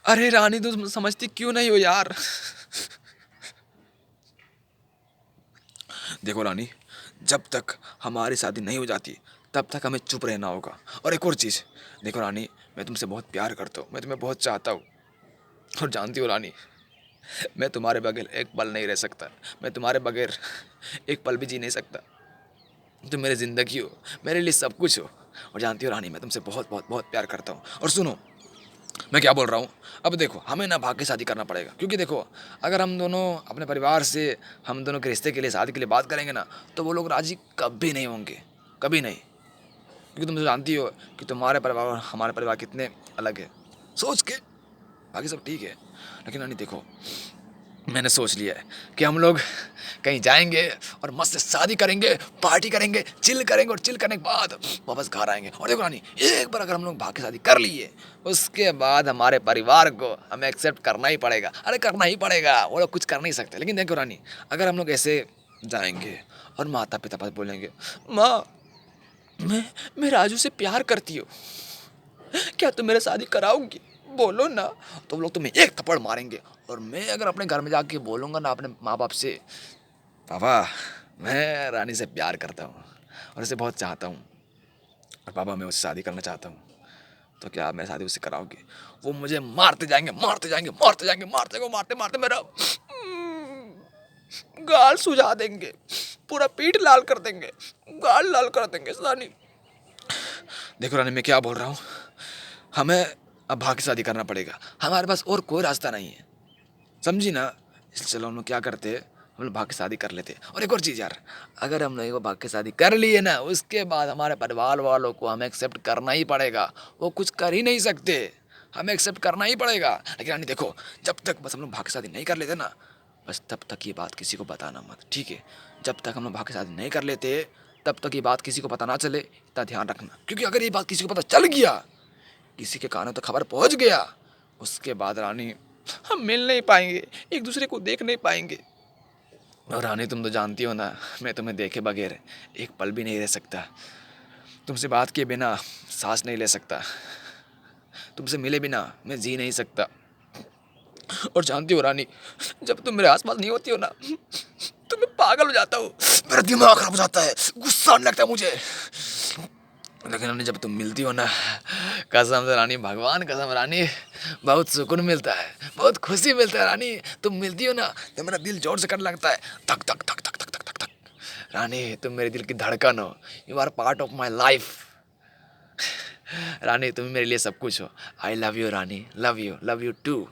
अरे रानी, तुम समझती क्यों नहीं हो यार? देखो रानी, जब तक हमारी शादी नहीं हो जाती तब तक हमें चुप रहना होगा। और एक और चीज़, देखो रानी, मैं तुमसे बहुत प्यार करता हूँ, मैं तुम्हें बहुत चाहता हूँ। और जानती हो रानी, मैं तुम्हारे बगैर एक पल नहीं रह सकता। मैं तुम्हारे बगैर एक पल भी जी नहीं सकता। तुम मेरी ज़िंदगी हो, मेरे लिए सब कुछ हो। और जानती हो रानी, मैं तुमसे बहुत बहुत बहुत प्यार करता हूँ। और सुनो, मैं क्या बोल रहा हूँ, अब देखो हमें ना भाग के शादी करना पड़ेगा, क्योंकि देखो अगर हम दोनों अपने परिवार से हम दोनों के रिश्ते के लिए, शादी के लिए बात करेंगे ना, तो वो लोग राजी कभी नहीं होंगे, कभी नहीं। क्योंकि तुम तो जानती हो कि तुम्हारे परिवार और हमारे परिवार कितने अलग है सोच के। बाकी सब ठीक है, लेकिन रानी देखो, मैंने सोच लिया है कि हम लोग कहीं जाएंगे और मस्त से शादी करेंगे, पार्टी करेंगे, चिल करेंगे, और चिल करने के बाद वापस घर आएंगे। और देखो रानी, एक बार अगर हम लोग भाग के शादी कर लिए, उसके बाद हमारे परिवार को हमें एक्सेप्ट करना ही पड़ेगा। अरे करना ही पड़ेगा, वो लोग कुछ कर नहीं सकते। लेकिन देखो रानी, अगर हम लोग ऐसे जाएंगे और माता पिता पास बोलेंगे, माँ, मैं मैं राजू से प्यार करती हूँ, क्या तुम मेरे शादी कराओगी, बोलो ना। तो वो लोग तुम्हें एक थप्पड़ मारेंगे। और मैं अगर अपने घर में जाके बोलूँगा ना अपने माँ बाप से, पापा, मैं रानी से प्यार करता हूँ और उसे बहुत चाहता हूँ, और पापा मैं उससे शादी करना चाहता हूँ, तो क्या आप मेरी शादी उससे कराओगे? वो मुझे मारते जाएंगे, मारते जाएंगे, मारते जाएंगे, मारते को मारते मारते मेरा गाल सुझा देंगे, पूरा पीठ लाल कर देंगे, गाल लाल कर देंगे रानी। देखो रानी, मैं क्या बोल रहा हूँ, हमें अब भाग के शादी करना पड़ेगा, हमारे पास और कोई रास्ता नहीं है, समझी ना? इसलिए चलो हम लोग क्या करते हैं, हम लोग भाग के शादी कर लेते हैं। और एक और चीज़ यार, अगर हम लोग भाग के शादी कर लिए ना, उसके बाद हमारे परिवार वालों को हमें एक्सेप्ट करना ही पड़ेगा। वो कुछ कर ही नहीं सकते, हमें एक्सेप्ट करना ही पड़ेगा। लेकिन रानी देखो, जब तक बस हम लोग भाग के शादी नहीं कर लेते ना, बस तब तक ये बात किसी को बताना मत, ठीक है? जब तक हम लोग भाग के शादी नहीं कर लेते तब तक ये बात किसी को पता ना चले, इतना ध्यान रखना। क्योंकि अगर ये बात किसी को पता चल गया, किसी के कानों तक खबर पहुंच गया, उसके बाद रानी हम मिल नहीं पाएंगे, एक दूसरे को देख नहीं पाएंगे। और रानी तुम तो जानती हो ना, मैं तुम्हें देखे बगैर एक पल भी नहीं रह सकता। तुमसे बात किए बिना सांस नहीं ले सकता, तुमसे मिले बिना मैं जी नहीं सकता। और जानती हो रानी, जब तुम मेरे आसपास नहीं होती हो ना, तो मैं पागल हो जाता हूँ, मेरा दिमाग खराब हो जाता है, गुस्सा आने लगता है मुझे। लेकिन रानी, जब तुम मिलती हो ना, कसम से रानी, भगवान कसम रानी, बहुत सुकून मिलता है, बहुत खुशी मिलता है रानी। तुम मिलती हो ना, तो मेरा दिल जोर से करने लगता है, धक धक धक धक धक धक धक धक। रानी, तुम मेरे दिल की धड़कन हो, you are part of my life. Rani, तुम मेरे लिए सब कुछ हो। I love you Rani, love you to.